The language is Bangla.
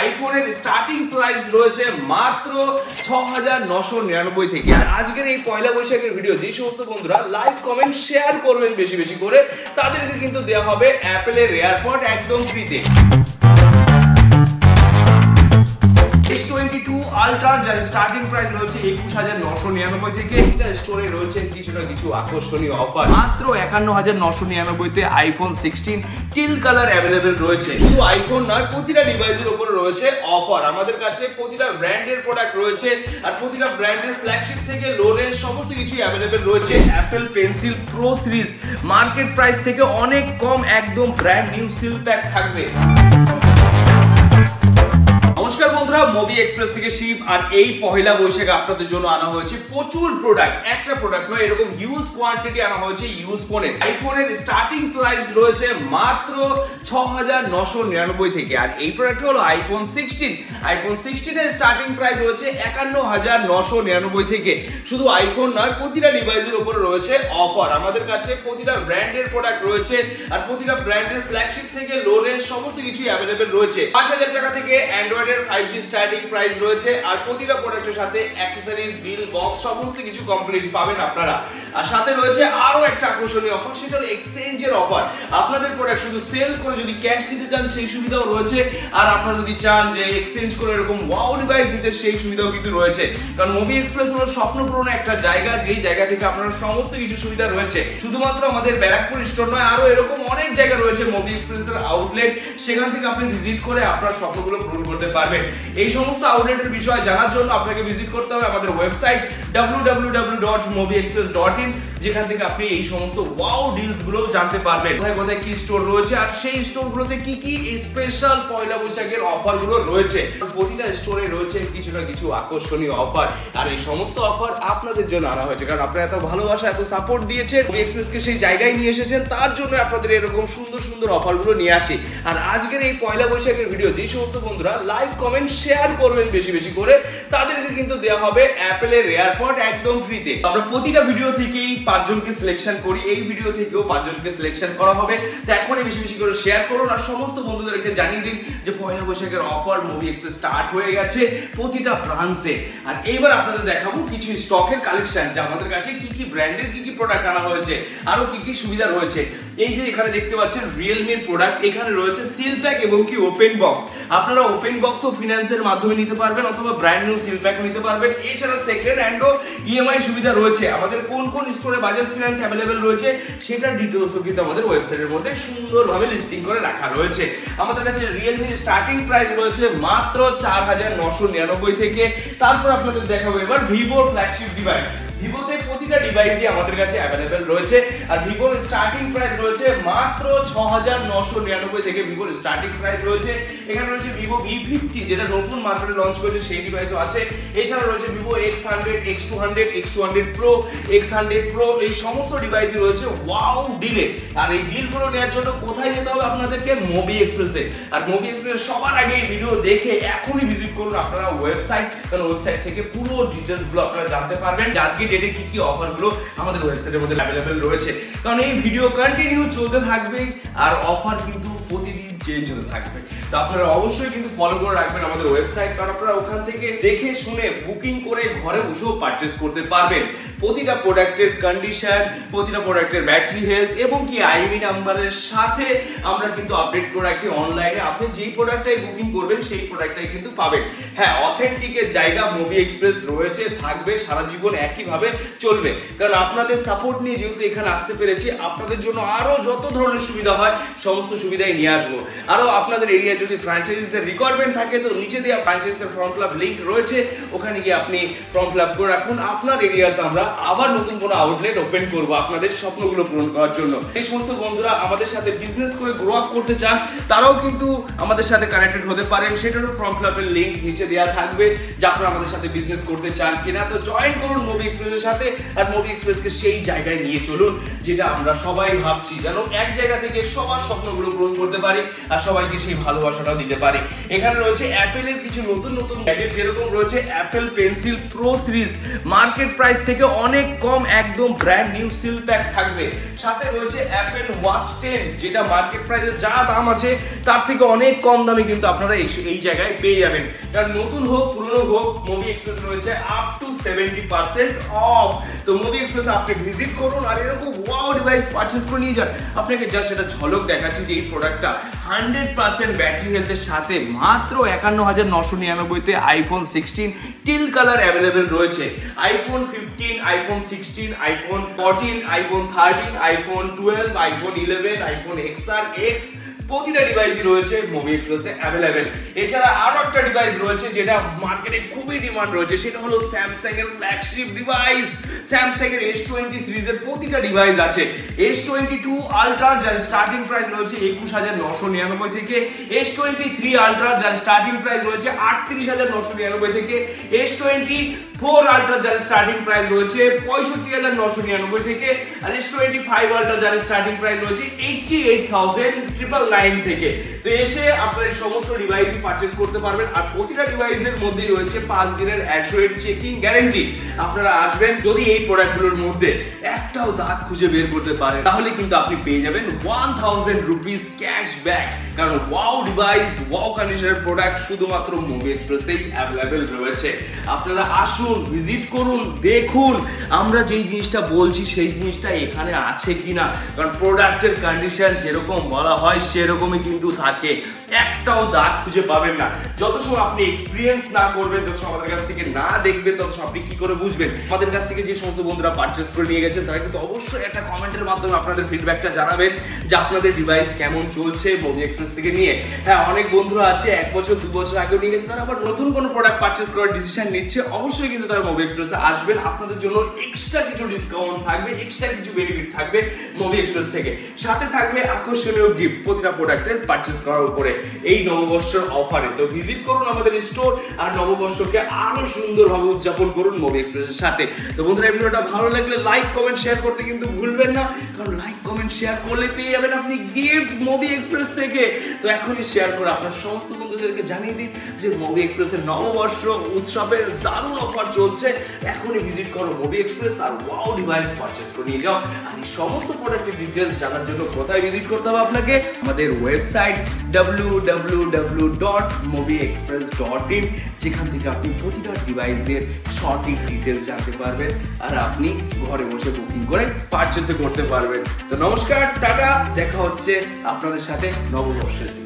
আইফোনের স্টার্টিং প্রাইস রয়েছে মাত্র ৬৯৯৯ থেকে। আর আজকের এই পয়লা বৈশাখের ভিডিও যে সমস্ত বন্ধুরা লাইক কমেন্ট শেয়ার করবেন বেশি বেশি করে, তাদেরকে কিন্তু দেওয়া হবে অ্যাপেলের এয়ারপড একদম ফ্রিতে। S22 Ultra যার স্টার্টিং প্রাইস রয়েছে ২১,৯৯৯ থেকে। এটা স্টোরে রয়েছে কিছু আকর্ষণীয় অফার। মাত্র ৫১,৯৯৯ তে আইফোন 16 টিল কালার অ্যাভেলেবেল রয়েছে। শুধু আইফোন নয়, প্রতিটা ডিভাইসের উপরে রয়েছে অফার। আমাদের কাছে প্রতিটা ব্র্যান্ডের প্রোডাক্ট রয়েছে, আর প্রতিটা ব্র্যান্ডের ফ্ল্যাগশিপ থেকে লো রেঞ্জ সমস্ত কিছুই অ্যাভেলেবেল রয়েছে। Apple pencil pro series market price থেকে অনেক কম, একদম ব্র্যান্ড নিউ সিল প্যাক থাকবে। নমস্কার বন্ধুরা, মুভি এক্সপ্রেস থেকে শিব। আর এই পহেলা বৈশাখে আপনাদের জন্য আনা হয়েছে প্রচুর প্রোডাক্ট। একটা প্রোডাক্ট নয়, এরকম হিউজ কোয়ান্টিটি আনা হয়েছে ইউজ ফোনে। আইফোনের স্টার্টিং প্রাইস রয়েছে মাত্র ৬৯৯৯ থেকে। আর এই প্রোডাক্ট হলো আইফোন 16। আইফোন 16 এর স্টার্টিং প্রাইস রয়েছে ৫১,৯৯৯ থেকে। শুধু আইফোন নয়, প্রতিটা ডিভাইসের উপরে রয়েছে অফার। আমাদের কাছে প্রতিটা ব্র্যান্ডের প্রোডাক্ট রয়েছে, আর প্রতিটা ব্র্যান্ডের ফ্ল্যাগশিপ থেকে লো রেঞ্জ সমস্ত কিছুই অ্যাভেলেবেল রয়েছে। ৫,০০০ টাকা থেকে অ্যান্ড্রয়েডের 5G স্টার্টিং প্রাইস রয়েছে, আর প্রতিটা প্রোডাক্টের সাথে অ্যাকসেসরিজ, বিল, বক্স সমস্ত কিছু কমপ্লিট পাবেন আপনারা। আর সাথে রয়েছে আরো একটা আকর্ষণীয় অফার, সেটা হলো এক্সচেঞ্জের অফার। আপনাদের প্রোডাক্ট শুধু সেল করে যদি ক্যাশ নিতে চান সেই সুবিধাও রয়েছে, আর আপনারা যদি চান যে এক্সচেঞ্জ করে এরকম ওয়াও ডিভাইস দিতে সেই সুবিধাও কিন্তু রয়েছে। কারণ মুভি এক্সপ্রেস হলো স্বপ্নপূরণ একটা জায়গা, যেই জায়গা থেকে আপনার সমস্ত কিছু সুবিধা রয়েছে। শুধুমাত্র আমাদের ব্যারাকপুর স্টোর নয়, আরো এরকম অনেক জায়গা রয়েছে মুভি এক্সপ্রেসের আউটলেট। সেখান থেকে আপনি ভিজিট করে আপনার স্বপ্নগুলো পূরণ করতে পারবেন। এই সমস্ত আউটলেটের বিষয়ে জানার জন্য আপনাকে ভিজিট করতে হবে আমাদের ওয়েবসাইট www.movieexpress.in, যেখান থেকে আপনি এই সমস্ত ওয়াও ডিলস গুলো জানতে পারবেন। কোথায় কোথায় কি স্টোর রয়েছে, আর সেই স্টোরগুলোতে কি কি স্পেশাল পয়লা বৈশাখের অফার গুলো রয়েছে। প্রতিটা স্টোরে রয়েছে কিছু আকর্ষণীয় অফার, আর এই সমস্ত অফার আপনাদের জন্য আনা হয়েছে। কারণ আপনারা এত ভালোবাসা, এত সাপোর্ট দিয়েছেন, মুভি এক্সপ্রেসকে সেই জায়গায় নিয়ে এসেছেন, তার জন্য আপনাদের এরকম সুন্দর সুন্দর অফার গুলো নিয়ে আসি। আর আজকের এই পয়লা বৈশাখের ভিডিও যে সমস্ত বন্ধুরা লাইক কমেন্ট শেয়ার করবেন বেশি বেশি করে, তাদেরকে কিন্তু দেওয়া হবে অ্যাপেলের এয়ারপড একদম ফ্রিতে। আমরা প্রতিটা ভিডিও থেকেই 5 জনকে সিলেকশন করি, এই ভিডিও থেকেও 5 জনকে সিলেকশন করা হবে। তো এখনই বেশি বেশি করে শেয়ার করুন, আর সমস্ত বন্ধুদেরকে জানিয়ে দিন যে পয়লা বৈশাখের অফার মুভি এক্সপ্রেস স্টার্ট হয়ে গেছে প্রতিটা ব্রাঞ্চে। আর এইবার আপনাদের দেখাবো কিছু স্টকের কালেকশন, যে আমাদের কাছে কি কি ব্র্যান্ডের কি কি প্রোডাক্ট আনা হয়েছে, আরো কি কি সুবিধা রয়েছে। এই যে এখানে দেখতে পাচ্ছেন রিয়েলমির প্রোডাক্ট, এখানে রয়েছে সিল প্যাক এবং কি ওপেন বক্স। আপনারা ওপেন বক্সও ফিনান্সের মাধ্যমে নিতে পারবেন, অথবা ব্র্যান্ড নিউ সিল প্যাক নিতে পারবেন। এছাড়া সেকেন্ড হ্যান্ডও ইএমআই সুবিধা রয়েছে। আমাদের কোন কোন স্টোরে বাজাজ ফিনান্স অ্যাভেলেবেল রয়েছে সেটার ডিটেইলসও কিন্তু আমাদের ওয়েবসাইটের মধ্যে সুন্দরভাবে লিস্টিং করে রাখা রয়েছে। আমাদের কাছে রিয়েলমির স্টার্টিং প্রাইস রয়েছে মাত্র ৪,৯৯৯ থেকে। তারপর আপনাদের দেখাবো এবার ভিভোর ফ্ল্যাগশিপ ডিভাইস। ভিভোতে প্রতিটা ডিভাইসই আমাদের কাছে অ্যাভেলেবেল রয়েছে, আর ভিভোর স্টার্টিং প্রাইস রয়েছে মাত্র ৬,৯৯৯ থেকে। ভিভোর স্টার্টিং প্রাইস রয়েছে। এখানে রয়েছে ভিভো V50, যেটা নতুন মার্কেটে লঞ্চ করেছে, সেই ডিভাইসও আছে। এছাড়া রয়েছে Vivo X100, X200, X200 Pro, X100 Pro, এই সমস্ত ডিভাইসই রয়েছে ওয়াও ডিলে। আর এই ডিলগুলো নেওয়ার জন্য কোথায় যেতে হবে আপনাদেরকে? মুভি এক্সপ্রেসে। আর মুভি এক্সপ্রেস সবার আগে এই ভিডিও দেখে এখনই ভিজিট করুন আপনারা ওয়েবসাইট, কারণ ওয়েবসাইট থেকে পুরো ডিটেইলসগুলো আপনারা জানতে পারবেন আজকে ডেটে কি কি অফারগুলো আমাদের ওয়েবসাইটের মধ্যে অ্যাভেলেবেল রয়েছে। কারণ এই ভিডিও কন্টিনিউ চলতে থাকবে, আর অফার কিন্তু প্রতিদিন চেঞ্জ হতে থাকবে। তো আপনারা অবশ্যই কিন্তু ফলো করে রাখবেন আমাদের ওয়েবসাইট, কারণ আপনারা ওখান থেকে দেখে শুনে বুকিং করে ঘরে বসেও পারচেজ করতে পারবেন। প্রতিটা প্রোডাক্টের কন্ডিশন, প্রতিটা প্রোডাক্টের ব্যাটারি হেলথ এবং কি আইএমই নাম্বারের সাথে আমরা কিন্তু আপডেট করে রাখি অনলাইনে। আপনি যেই প্রোডাক্টটাই বুকিং করবেন সেই প্রোডাক্টটাই কিন্তু পাবেন। হ্যাঁ, অথেন্টিকের জায়গা মুভি এক্সপ্রেস রয়েছে, থাকবে, সারা জীবন একইভাবে চলবে। কারণ আপনাদের সাপোর্ট নিয়ে যেহেতু এখানে আসতে পেরেছি, আপনাদের জন্য আরো যত ধরনের সুবিধা হয় সমস্ত সুবিধাই নিয়ে আসবো। আরো আপনাদের এরিয়া যদি ফ্র্যাঞ্চাইজিসের রিকোয়ারমেন্ট থাকে, তো নিচে দেওয়া ফ্র্যাঞ্চাইজিসের ফর্ম ফিল আপ লিংক রয়েছে, ওখানে গিয়ে আপনি ফর্ম ফিল আপ করে রাখুন। আপনার এরিয়াতে আমরা আবার নতুন কোনো আউটলেট ওপেন করব আপনাদের স্বপ্নগুলো পূরণ করার জন্য। এই সমস্ত বন্ধুরা আমাদের সাথে বিজনেস করে গ্রো আপ করতে চান, তারাও কিন্তু আমাদের সাথে কানেক্টেড হতে পারেন। সেটারও ফর্ম ফিল আপের লিংক নিচে দেওয়া থাকবে, যে আপনারা আমাদের সাথে বিজনেস করতে চান কিনা। তো জয়েন করুন মুভি এক্সপ্রেসের সাথে, আর মুভি এক্সপ্রেসকে সেই জায়গায় নিয়ে চলুন যেটা আমরা সবাই ভাবছি, যেন এক জায়গা থেকে সবার স্বপ্নগুলো পূরণ করতে পারি। আর সবাইকে সেই ভালোবাসাটাও দিতে পারি। এখানে রয়েছে অ্যাপেলের কিছু নতুন নতুন গ্যাজেট, যেরকম রয়েছে Apple pencil pro series, market price থেকে অনেক কম, একদম ব্র্যান্ড নিউ সিল প্যাক থাকবে। সাথে রয়েছে অ্যাপেল ওয়াচ 10, যেটা মার্কেট প্রাইসে যা দাম আছে তার থেকে অনেক কম দামে কিন্তু আপনারা এই জায়গায় পেয়ে যাবেন। কারণ নতুন হোক পুরনো হোক, মুভি এক্সপ্রেস রয়েছে আপ টু 70% অফ। তো মুভি এক্সপ্রেস আপনি ভিজিট করুন আর এরকম ওয়াও ডিভাইস পারচেজ করে নিয়ে যান। আপনাকে জাস্ট এটা ঝলক দেখাচ্ছি যে এই প্রোডাক্টটা 100% ব্যাটারি হেলথের সাথে মাত্র 51,999 তে আইফোন 16 টিল কালার অ্যাভেলেবেল রয়েছে। IPhone 15, iPhone 16, iPhone 14, iPhone 13, iPhone 12, iPhone 11, iPhone XR, X, প্রতিটা ডিভাইসই রয়েছে মুভি এক্সপ্রেসে অ্যাভেলেবেল। এছাড়া আরো একটা ডিভাইস রয়েছে যেটা মার্কেটে খুবই ডিমান্ড রয়েছে, সেটা হলো স্যামসাং এর ফ্ল্যাগশিপ ডিভাইস। স্যামসাং এর S20 সিরিজের প্রতিটা ডিভাইস আছে। S22 আলট্রা যার স্টার্টিং প্রাইস রয়েছে 21,999 থেকে, S23 আলট্রা যার স্টার্টিং প্রাইস রয়েছে 38,999 থেকে, S24 আলট্রা যার স্টার্টিং প্রাইস রয়েছে 65,999 থেকে, আর S25 আলট্রা যার স্টার্টিং প্রাইস রয়েছে 88,999 থেকে। তো এসে আপনারা এই সমস্ত ডিভাইসই পারচেজ করতে পারবেন। আর প্রতিটা ডিভাইসের মধ্যেই রয়েছে 5 দিনের অ্যাসুরেড চেকিং গ্যারান্টি। আপনারা আসবেন, যদি এই প্রোডাক্টগুলোর মধ্যে একটাও দাগ খুঁজে বের করতে পারেন তাহলে কিন্তু আপনি পেয়ে যাবেন 1000 রুপিস ক্যাশব্যাক। কারণ ওয়াও ডিভাইস, ওয়াও কন্ডিশনের প্রোডাক্ট শুধুমাত্র মুভি এক্সপ্রেসেই অ্যাভেলেবেল রয়েছে। আপনারা আসুন, ভিজিট করুন, দেখুন আমরা যেই জিনিসটা বলছি সেই জিনিসটা এখানে আছে কিনা। কারণ প্রোডাক্টের কন্ডিশন যেরকম বলা হয় সেরকমই কিন্তু থাকে, একটাও দাগ খুঁজে পাবেন না। যত সময় আপনি এক্সপিরিয়েন্স না করবেন, যত সময় আমাদের কাছ থেকে না দেখবেন, তত সময় আপনি কি করে বুঝবেন। আমাদের কাছ থেকে যে সমস্ত বন্ধুরা পারচেজ করে নিয়ে গেছেন তারা কিন্তু অবশ্যই একটা কমেন্টের মাধ্যমে আপনাদের ফিডব্যাকটা জানাবেন যে আপনাদের ডিভাইস কেমন চলছে মুভি এক্সপ্রেস থেকে নিয়ে। হ্যাঁ, অনেক বন্ধুরা আছে 1 বছর 2 বছর আগে নিয়ে গেছে, তারা আবার নতুন কোনো প্রোডাক্ট পারচেজ করার ডিসিশন নিচ্ছে। অবশ্যই কিন্তু তারা মুভি এক্সপ্রেসে আসবেন, আপনাদের জন্য এক্সট্রা কিছু ডিসকাউন্ট থাকবে, এক্সট্রা কিছু বেনিফিট থাকবে মুভি এক্সপ্রেস থেকে। সাথে থাকবে আকর্ষণীয় গিফট প্রতিটা প্রোডাক্টের পারচেজ করার উপরে এই নববর্ষের অফারে। তো ভিজিট করুন আমাদের স্টোর আর নববর্ষকে আরো সুন্দরভাবে উদযাপন করুন মুভি এক্সপ্রেসের সাথে। তো বন্ধুরা, এই ভিডিওটা ভালো লাগলে লাইক কমেন্ট শেয়ার করতে কিন্তু ভুলবেন না, কারণ লাইক কমেন্ট শেয়ার করলে পেয়ে যাবেন আপনি গিফট মুভি এক্সপ্রেস থেকে। তো এখনই শেয়ার করে আপনার সমস্ত বন্ধুদেরকে জানিয়ে দিন যে মুভি এক্সপ্রেসের নববর্ষ উৎসবের দারুণ অফার চলছে। এখনই ভিজিট করো মুভি এক্সপ্রেস আর ওয়াও ডিভাইস পারচেজ করে নিয়ে যাও। আর এই সমস্ত প্রোডাক্টের ডিটেইলস জানার জন্য কোথায় ভিজিট করতে হবে আপনাকে? আমাদের ওয়েবসাইট www.movieexpress.in, যেখান থেকে আপনি প্রতিটা ডিভাইসের সঠিক ডিটেইলস জানতে পারবেন আর আপনি ঘরে বসে বুকিং করে পারচেজ করতে পারবেন। তো নমস্কার, টাটা, দেখা হচ্ছে আপনাদের সাথে নববর্ষের দিন।